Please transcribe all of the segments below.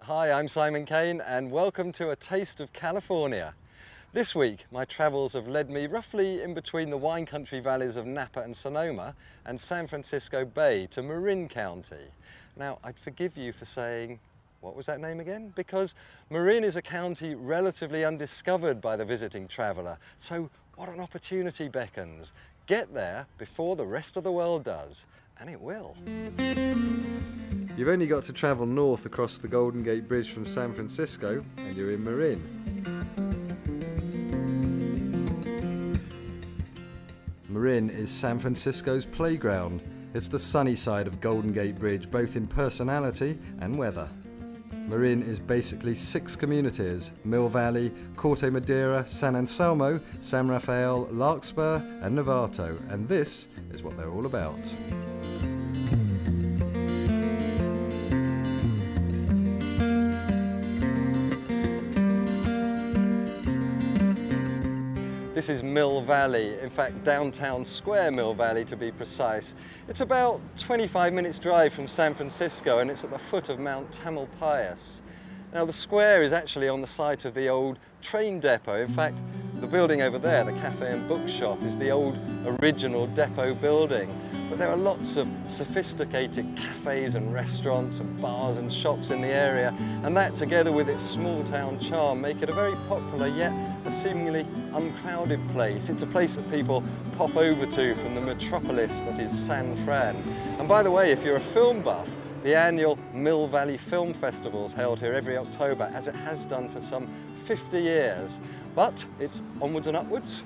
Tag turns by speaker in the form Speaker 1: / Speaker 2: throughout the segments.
Speaker 1: Hi, I'm Simon Kane and welcome to A Taste of California. This week my travels have led me roughly in between the wine country valleys of Napa and Sonoma and San Francisco Bay to Marin County. Now I'd forgive you for saying, what was that name again? Because Marin is a county relatively undiscovered by the visiting traveller, so what an opportunity beckons. Get there before the rest of the world does, and it will. You've only got to travel north across the Golden Gate Bridge from San Francisco and you're in Marin. Marin is San Francisco's playground. It's the sunny side of Golden Gate Bridge, both in personality and weather. Marin is basically 6 communities: Mill Valley, Corte Madera, San Anselmo, San Rafael, Larkspur and Novato, and this is what they're all about. This is Mill Valley, in fact downtown square Mill Valley to be precise. It's about 25 minutes drive from San Francisco and it's at the foot of Mount Tamalpais. Now the square is actually on the site of the old train depot. In fact, the building over there, the cafe and bookshop, is the old original depot building. But there are lots of sophisticated cafes and restaurants and bars and shops in the area, and that together with its small town charm make it a very popular yet a seemingly uncrowded place. It's a place that people pop over to from the metropolis that is San Fran. And by the way, if you're a film buff, the annual Mill Valley Film Festival is held here every October, as it has done for some 50 years. But it's onwards and upwards.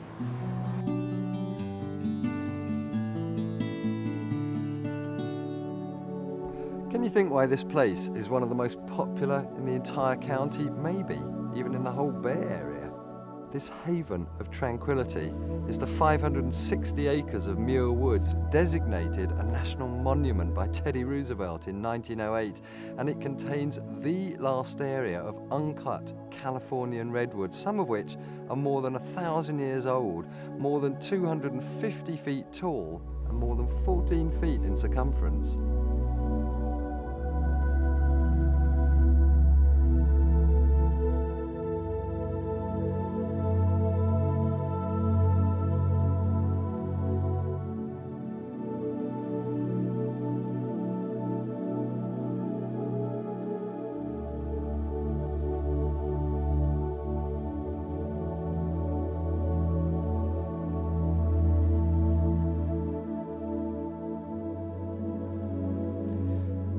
Speaker 1: Can you think why this place is one of the most popular in the entire county, maybe even in the whole Bay Area? This haven of tranquility is the 560 acres of Muir Woods, designated a national monument by Teddy Roosevelt in 1908, and it contains the last area of uncut Californian redwoods, some of which are more than 1,000 years old, more than 250 feet tall, and more than 14 feet in circumference.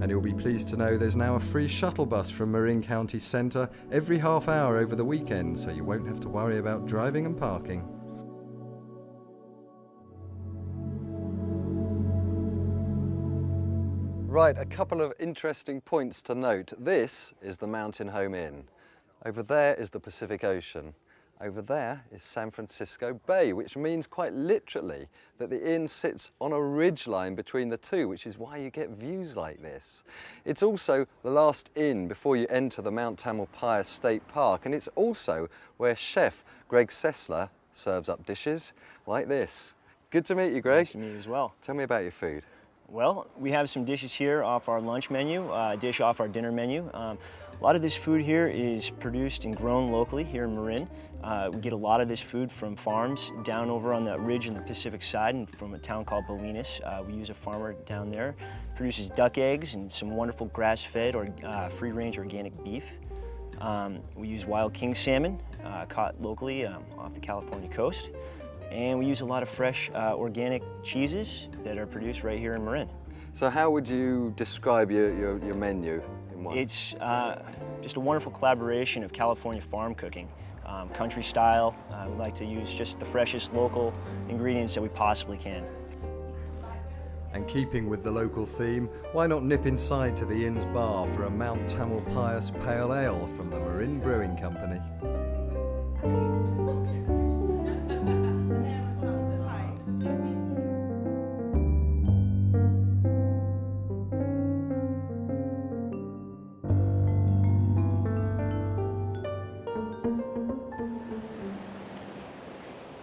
Speaker 1: And you'll be pleased to know there's now a free shuttle bus from Marin County Centre every half hour over the weekend, so you won't have to worry about driving and parking. Right, a couple of interesting points to note. This is the Mountain Home Inn. Over there is the Pacific Ocean. Over there is San Francisco Bay, which means quite literally that the inn sits on a ridgeline between the two, which is why you get views like this. It's also the last inn before you enter the Mount Tamalpais State Park, and it's also where chef Greg Sessler serves up dishes like this. Good to meet you, Greg.
Speaker 2: Nice to meet you as well.
Speaker 1: Tell me about your food.
Speaker 2: Well, we have some dishes here off our lunch menu, a dish off our dinner menu. A lot of this food here is produced and grown locally here in Marin. We get a lot of this food from farms down over on the ridge in the Pacific side and from a town called Bolinas. We use a farmer down there, produces duck eggs and some wonderful grass-fed or free-range organic beef. We use wild king salmon caught locally off the California coast. And we use a lot of fresh organic cheeses that are produced right here in Marin.
Speaker 1: So how would you describe your menu in one?
Speaker 2: It's just a wonderful collaboration of California farm cooking. Country style. We like to use just the freshest local ingredients that we possibly can.
Speaker 1: And keeping with the local theme, why not nip inside to the inn's bar for a Mount Tamalpais Pale Ale from the Marin Brewing Company.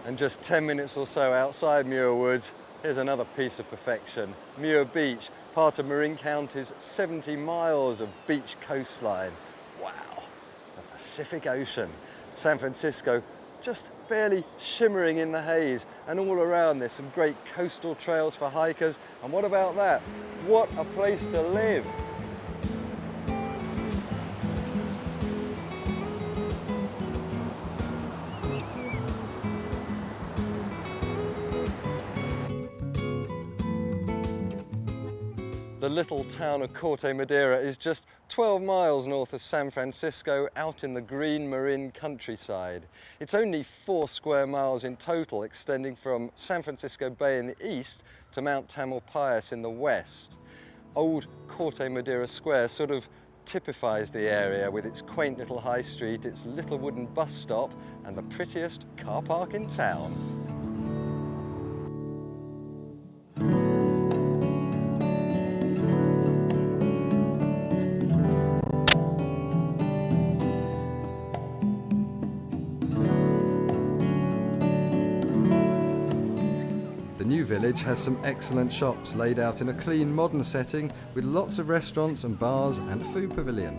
Speaker 1: And just 10 minutes or so outside Muir Woods, here's another piece of perfection. Muir Beach, part of Marin County's 70 miles of beach coastline. Pacific Ocean. San Francisco just barely shimmering in the haze, and all around there's some great coastal trails for hikers. And what about that? What a place to live! The little town of Corte Madera is just 12 miles north of San Francisco, out in the green Marin countryside. It's only 4 square miles in total, extending from San Francisco Bay in the east to Mount Tamalpais in the west. Old Corte Madera Square sort of typifies the area with its quaint little high street, its little wooden bus stop, and the prettiest car park in town. The new village has some excellent shops laid out in a clean, modern setting with lots of restaurants and bars and a food pavilion.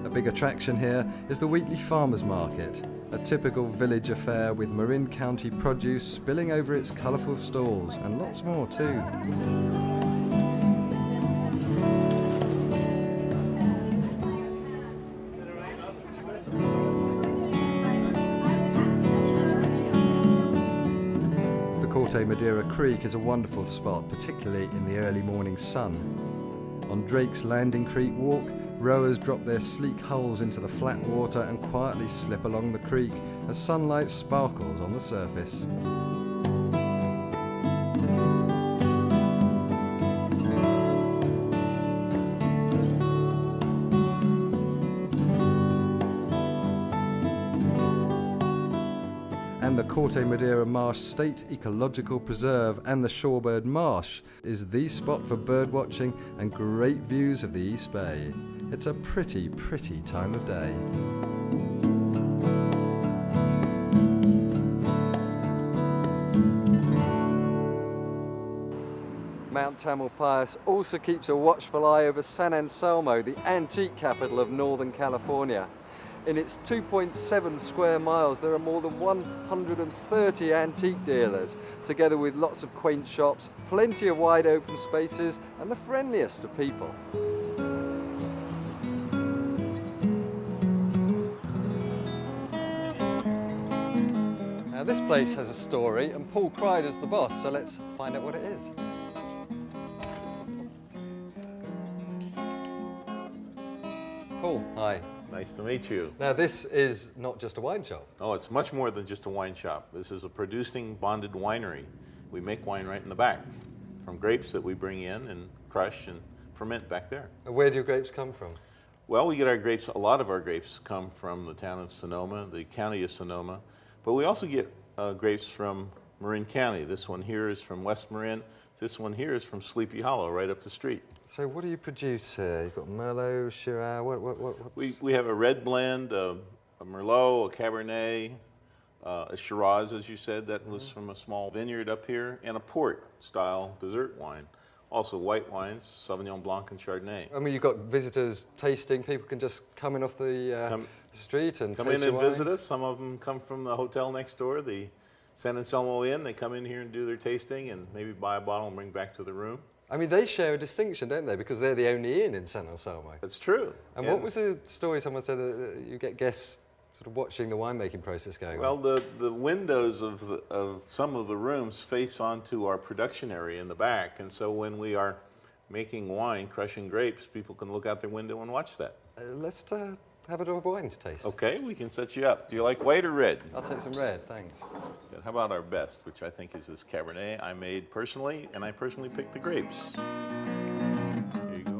Speaker 1: A big attraction here is the weekly farmers market, a typical village affair with Marin County produce spilling over its colourful stalls, and lots more too. Corte Madera Creek is a wonderful spot, particularly in the early morning sun. On Drake's Landing Creek Walk, rowers drop their sleek hulls into the flat water and quietly slip along the creek as sunlight sparkles on the surface. And the Corte Madera Marsh State Ecological Preserve and the Shorebird Marsh is the spot for bird watching and great views of the East Bay. It's a pretty, pretty time of day. Mount Tamalpais also keeps a watchful eye over San Anselmo, the antique capital of Northern California. In its 2.7 square miles, there are more than 130 antique dealers, together with lots of quaint shops, plenty of wide open spaces, and the friendliest of people. Now this place has a story, and Paul Kreider's the boss, so let's find out what it is. Paul, hi.
Speaker 3: Nice to meet you.
Speaker 1: Now this is not just a wine shop.
Speaker 3: Oh, it's much more than just a wine shop. This is a producing bonded winery. We make wine right in the back from grapes that we bring in and crush and ferment back there.
Speaker 1: And where do your grapes come from?
Speaker 3: Well, we get our grapes, a lot of our grapes come from the town of Sonoma, the county of Sonoma, but we also get grapes from Marin County. This one here is from West Marin. This one here is from Sleepy Hollow, right up the street.
Speaker 1: So what do you produce here? You've got Merlot, Shiraz,
Speaker 3: We have a red blend, a Merlot, a Cabernet, a Shiraz, as you said, that was from a small vineyard up here, and a port-style dessert wine. Also white wines, Sauvignon Blanc and Chardonnay.
Speaker 1: I mean, you've got visitors tasting. People can just come in off the street and
Speaker 3: come in and visit us. Some of them come from the hotel next door, the San Anselmo Inn. They come in here and do their tasting and maybe buy a bottle and bring back to the room.
Speaker 1: I mean, they share a distinction, don't they? Because they're the only inn in San Anselmo.
Speaker 3: That's true.
Speaker 1: And what was the story? Someone said that you get guests sort of watching the winemaking process going on.
Speaker 3: Well, the windows of some of the rooms face onto our production area in the back, and so when we are making wine, crushing grapes, people can look out their window and watch that.
Speaker 1: Let's have a wine to taste.
Speaker 3: Okay, we can set you up. Do you like white or red?
Speaker 1: I'll take some red, thanks.
Speaker 3: Good. How about our best, which I think is this Cabernet I made personally, and I personally picked the grapes. Here you go.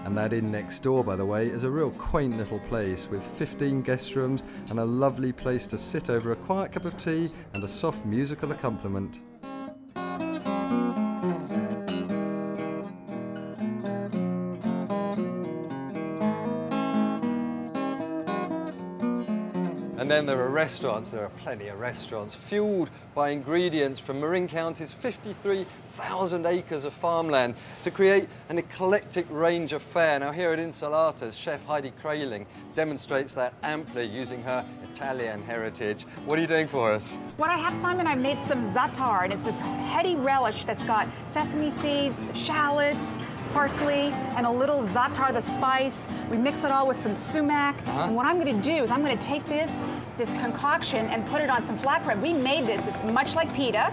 Speaker 1: And that inn next door, by the way, is a real quaint little place with 15 guest rooms and a lovely place to sit over a quiet cup of tea and a soft musical accompaniment. And then there are restaurants, there are plenty of restaurants, fueled by ingredients from Marin County's 53,000 acres of farmland to create an eclectic range of fare. Now here at Insalatas, Chef Heidi Kraling demonstrates that amply using her Italian heritage. What are you doing for us?
Speaker 4: What I have, Simon, I made some za'atar, and it's this heady relish that's got sesame seeds, shallots, parsley, and a little za'atar, the spice. We mix it all with some sumac. And what I'm going to do is I'm going to take this concoction and put it on some flatbread. We made this. It's much like pita.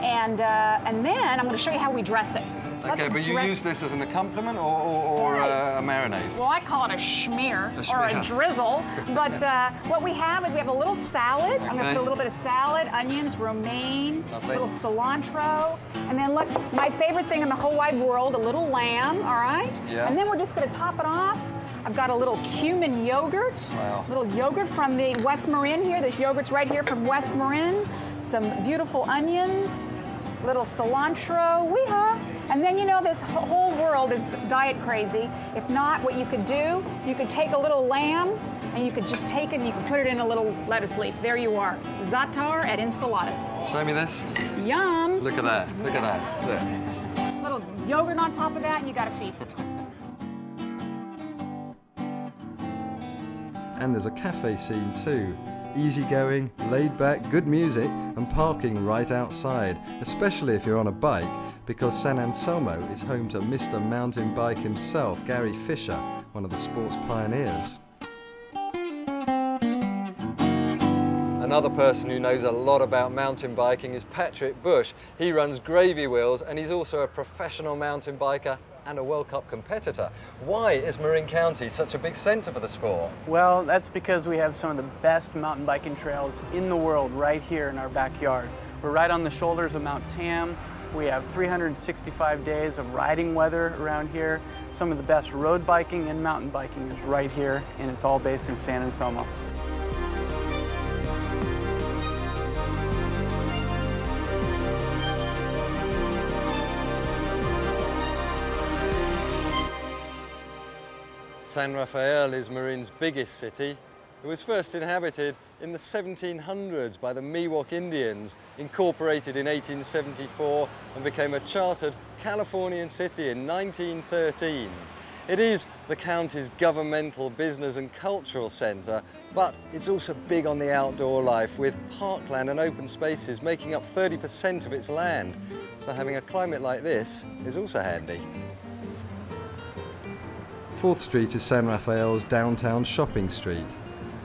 Speaker 4: And then I'm going to show you how we dress it.
Speaker 1: Okay, but you use this as an accompaniment or a marinade?
Speaker 4: Well, I call it a schmear or a drizzle. But what we have is we have a little salad. I'm going to put a little bit of salad, onions, romaine, a little cilantro. And then look, my favorite thing in the whole wide world, a little lamb, all right?
Speaker 1: Yeah.
Speaker 4: And then we're just going to top it off. I've got a little cumin yogurt, a little yogurt from the West Marin here. This yogurt's right here from West Marin. Some beautiful onions, little cilantro, wee-haw. And then, you know, this whole world is diet crazy. If not, what you could do, you could take a little lamb and you could just take it and you could put it in a little lettuce leaf. There you are. Za'atar at Insalatas.
Speaker 1: Show me this.
Speaker 4: Yum.
Speaker 1: Look at that. Look at that. There.
Speaker 4: Little yogurt on top of that and you got a feast.
Speaker 1: And there's a cafe scene too. Easygoing, laid back, good music and parking right outside, especially if you're on a bike, because San Anselmo is home to Mr. Mountain Bike himself, Gary Fisher, one of the sport's pioneers. Another person who knows a lot about mountain biking is Patrick Bush. He runs Gravy Wheels and he's also a professional mountain biker and a World Cup competitor. Why is Marin County such a big centre for the sport?
Speaker 5: Well, that's because we have some of the best mountain biking trails in the world right here in our backyard. We're right on the shoulders of Mount Tam. We have 365 days of riding weather around here. Some of the best road biking and mountain biking is right here, and it's all based in San Anselmo.
Speaker 1: San Rafael is Marin's biggest city. It was first inhabited in the 1700s by the Miwok Indians, incorporated in 1874 and became a chartered Californian city in 1913. It is the county's governmental, business and cultural centre, but it's also big on the outdoor life, with parkland and open spaces making up 30% of its land. So having a climate like this is also handy. 4th Street is San Rafael's downtown shopping street.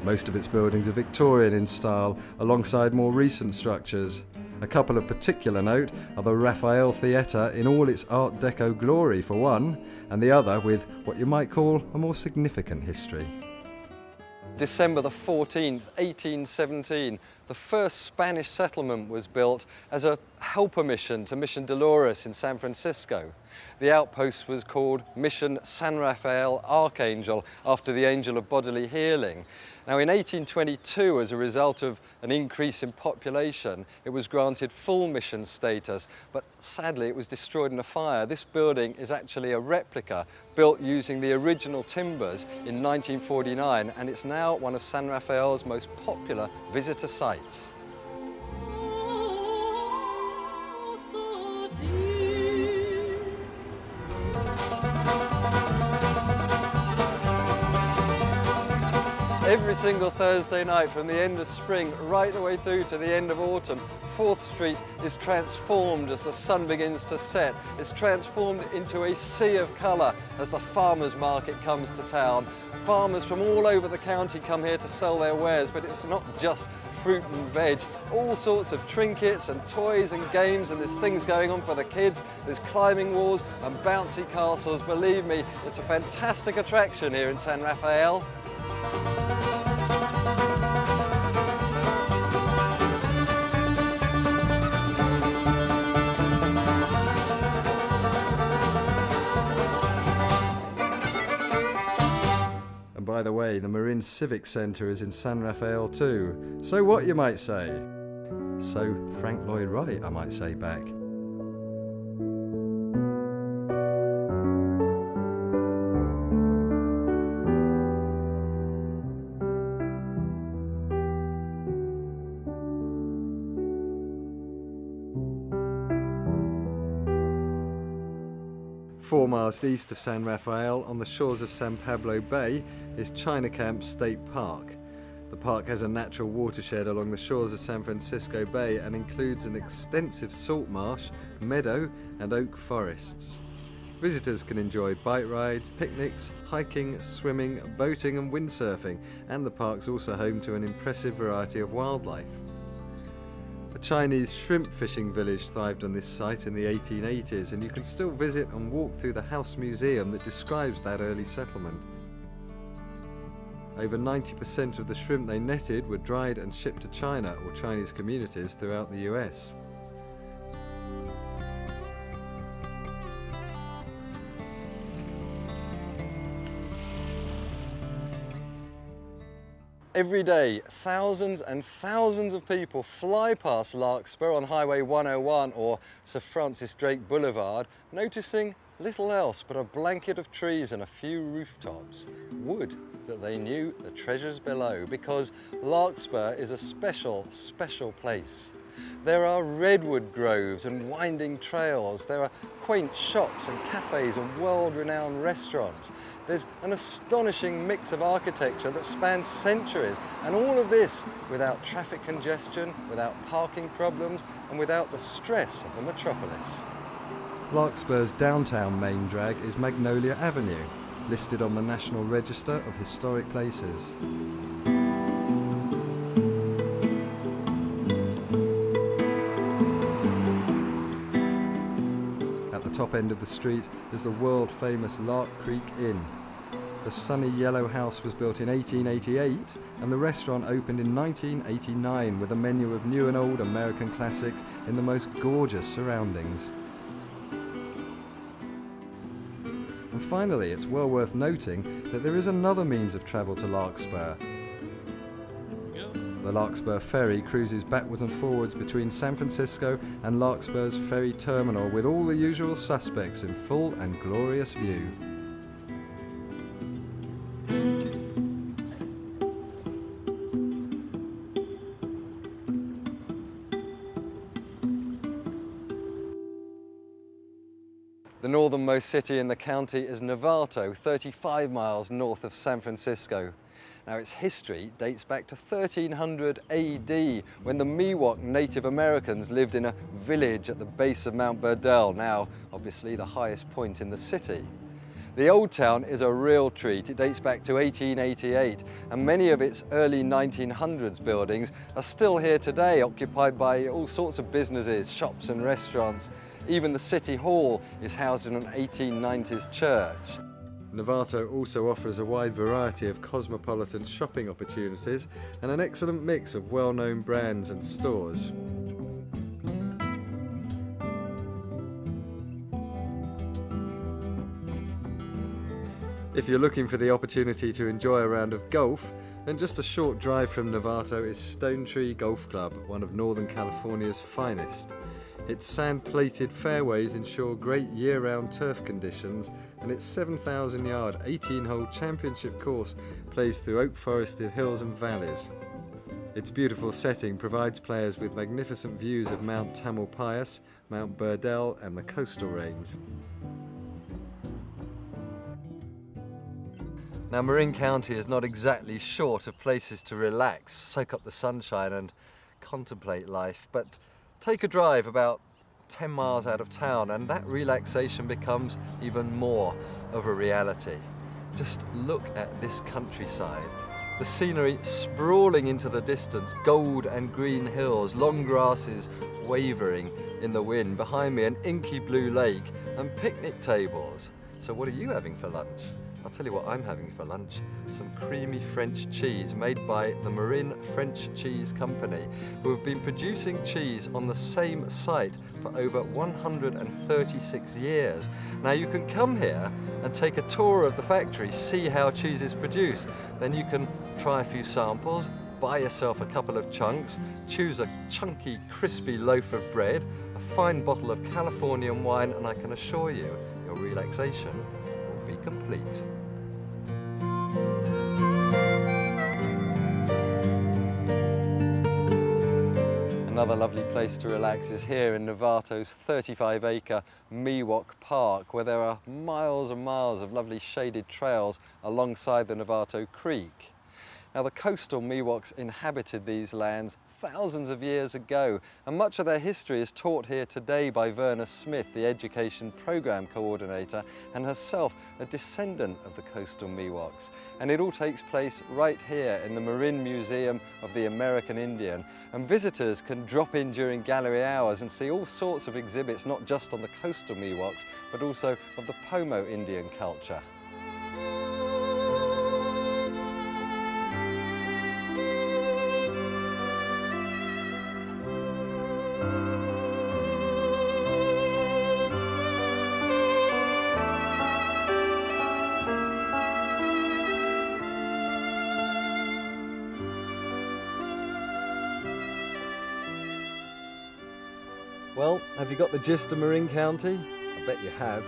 Speaker 1: Most of its buildings are Victorian in style, alongside more recent structures. A couple of particular note are the Raphael Theatre in all its Art Deco glory for one, and the other with what you might call a more significant history. December the 14th, 1817, the first Spanish settlement was built as a helper mission to Mission Dolores in San Francisco. The outpost was called Mission San Rafael Archangel, after the angel of bodily healing. Now in 1822, as a result of an increase in population, it was granted full mission status, but sadly it was destroyed in a fire. This building is actually a replica built using the original timbers in 1949, and it's now one of San Rafael's most popular visitor sites. Every single Thursday night from the end of spring right the way through to the end of autumn, 4th Street is transformed as the sun begins to set. It's transformed into a sea of colour as the farmers market comes to town. Farmers from all over the county come here to sell their wares, but it's not just fruit and veg. All sorts of trinkets and toys and games, and there's things going on for the kids. There's climbing walls and bouncy castles. Believe me, it's a fantastic attraction here in San Rafael. By the way, the Marin Civic Centre is in San Rafael too. So what, you might say? So Frank Lloyd Wright, I might say back. 4 miles east of San Rafael, on the shores of San Pablo Bay, is China Camp State Park. The park has a natural watershed along the shores of San Francisco Bay and includes an extensive salt marsh, meadow and oak forests. Visitors can enjoy bike rides, picnics, hiking, swimming, boating and windsurfing, and the park's also home to an impressive variety of wildlife. A Chinese shrimp fishing village thrived on this site in the 1880s, and you can still visit and walk through the house museum that describes that early settlement. Over 90% of the shrimp they netted were dried and shipped to China or Chinese communities throughout the US. Every day, thousands and thousands of people fly past Larkspur on Highway 101 or Sir Francis Drake Boulevard, noticing little else but a blanket of trees and a few rooftops. Would that they knew the treasures below, because Larkspur is a special, special place. There are redwood groves and winding trails. There are quaint shops and cafes and world-renowned restaurants. There's an astonishing mix of architecture that spans centuries, and all of this without traffic congestion, without parking problems, and without the stress of the metropolis. Larkspur's downtown main drag is Magnolia Avenue, listed on the National Register of Historic Places. Top end of the street is the world-famous Lark Creek Inn. The sunny yellow house was built in 1888 and the restaurant opened in 1989 with a menu of new and old American classics in the most gorgeous surroundings. And finally, it's well worth noting that there is another means of travel to Larkspur. The Larkspur ferry cruises backwards and forwards between San Francisco and Larkspur's ferry terminal, with all the usual suspects in full and glorious view. The northernmost city in the county is Novato, 35 miles north of San Francisco. Now, its history dates back to 1300 AD, when the Miwok Native Americans lived in a village at the base of Mount Burdell, now obviously the highest point in the city. The old town is a real treat. It dates back to 1888, and many of its early 1900s buildings are still here today, occupied by all sorts of businesses, shops and restaurants. Even the City Hall is housed in an 1890s church. Novato also offers a wide variety of cosmopolitan shopping opportunities and an excellent mix of well-known brands and stores. If you're looking for the opportunity to enjoy a round of golf, then just a short drive from Novato is Stone Tree Golf Club, one of Northern California's finest. Its sand-plated fairways ensure great year-round turf conditions, and its 7,000-yard, 18-hole championship course plays through oak-forested hills and valleys. Its beautiful setting provides players with magnificent views of Mount Tamalpais, Mount Burdell and the coastal range. Now, Marin County is not exactly short of places to relax, soak up the sunshine and contemplate life, but take a drive about 10 miles out of town and that relaxation becomes even more of a reality. Just look at this countryside. The scenery sprawling into the distance, gold and green hills, long grasses wavering in the wind. Behind me, an inky blue lake and picnic tables. So what are you having for lunch? I'll tell you what I'm having for lunch. Some creamy French cheese made by the Marin French Cheese Company, who have been producing cheese on the same site for over 136 years. Now, you can come here and take a tour of the factory, see how cheese is produced. Then you can try a few samples, buy yourself a couple of chunks, choose a chunky, crispy loaf of bread, a fine bottle of Californian wine, and I can assure you, your relaxation will be complete. And Another lovely place to relax is here in Novato's 35-acre Miwok Park, where there are miles and miles of lovely shaded trails alongside the Novato Creek. Now, the coastal Miwoks inhabited these lands thousands of years ago, and much of their history is taught here today by Verna Smith, the Education Programme Coordinator, and herself a descendant of the coastal Miwoks. And it all takes place right here in the Marin Museum of the American Indian. And visitors can drop in during gallery hours and see all sorts of exhibits, not just on the coastal Miwoks, but also of the Pomo Indian culture. Well, have you got the gist of Marin County? I bet you have.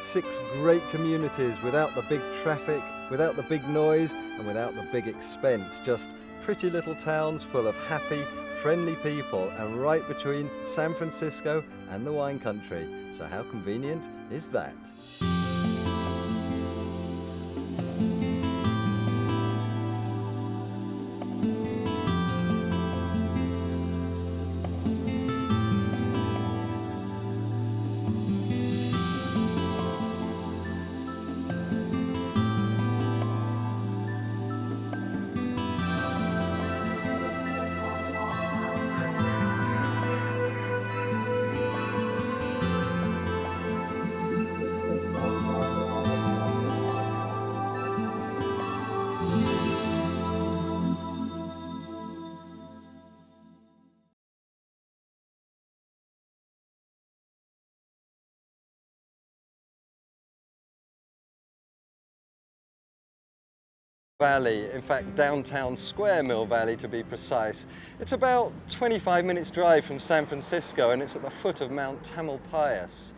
Speaker 1: 6 great communities without the big traffic, without the big noise, and without the big expense. Just pretty little towns full of happy, friendly people, and right between San Francisco and the wine country. So how convenient is that? Valley, in fact downtown Square Mill Valley to be precise. It's about 25 minutes drive from San Francisco, and it's at the foot of Mount Tamalpais.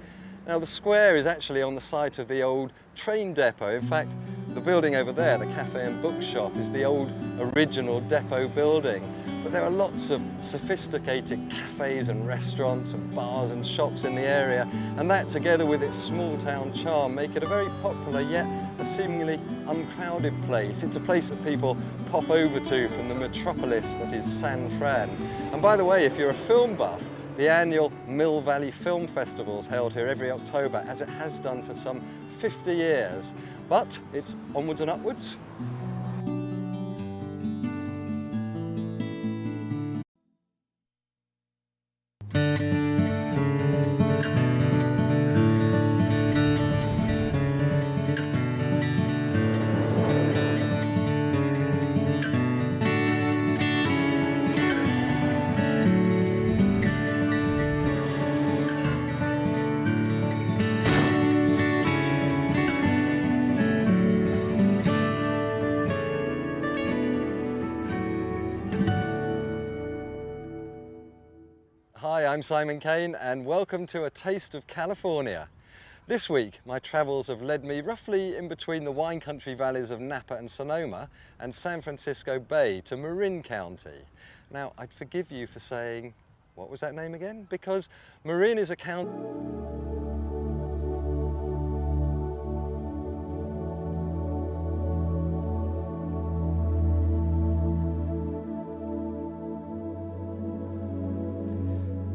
Speaker 1: Now, the square is actually on the site of the old train depot. In fact, the building over there, the cafe and bookshop, is the old original depot building. But there are lots of sophisticated cafes and restaurants and bars and shops in the area, and that, together with its small town charm, make it a very popular yet a seemingly uncrowded place. It's a place that people pop over to from the metropolis that is San Fran. And by the way, if you're a film buff, the annual Mill Valley Film Festival is held here every October, as it has done for some 50 years. But it's onwards and upwards. Hi, I'm Simon Kane, and welcome to A Taste of California. This week, my travels have led me roughly in between the wine country valleys of Napa and Sonoma and San Francisco Bay to Marin County. Now, I'd forgive you for saying, what was that name again? Because Marin is a county.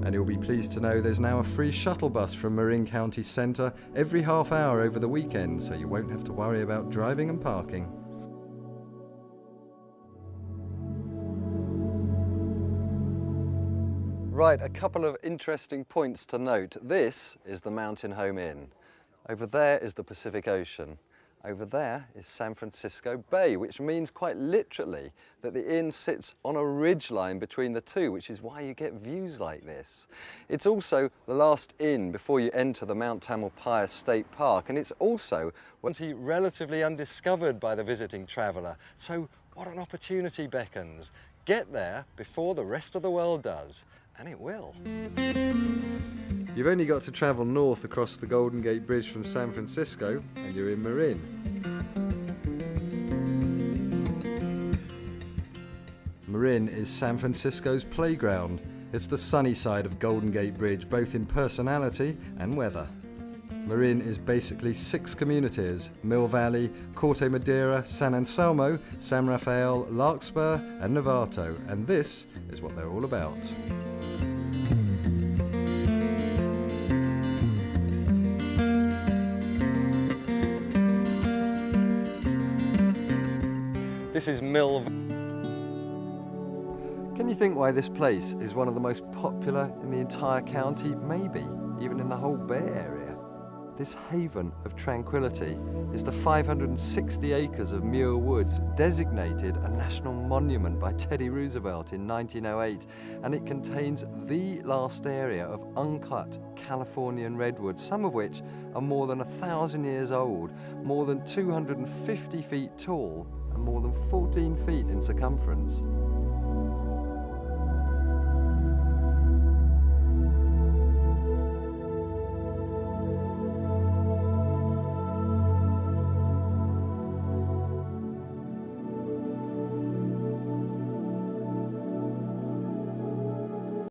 Speaker 1: And you'll be pleased to know there's now a free shuttle bus from Marin County Centre every half hour over the weekend, so you won't have to worry about driving and parking. Right, a couple of interesting points to note. This is the Mountain Home Inn. Over there is the Pacific Ocean. Over there is San Francisco Bay, which means quite literally that the inn sits on a ridgeline between the two, which is why you get views like this. It's also the last inn before you enter the Mount Tamalpais State Park, and it's also relatively undiscovered by the visiting traveller. So what an opportunity beckons. Get there before the rest of the world does, and it will. You've only got to travel north across the Golden Gate Bridge from San Francisco and you're in Marin. Marin is San Francisco's playground, It's the sunny side of Golden Gate Bridge, both in personality and weather. Marin is basically 6 communities: Mill Valley, Corte Madera, San Anselmo, San Rafael, Larkspur and Novato, and this is what they're all about. This is Mill Valley. Can you think why this place is one of the most popular in the entire county? Maybe even in the whole Bay Area. This haven of tranquility is the 560 acres of Muir Woods, designated a national monument by Teddy Roosevelt in 1908, and it contains the last area of uncut Californian redwoods, some of which are more than 1,000 years old, more than 250 feet tall, and more than 14 feet in circumference.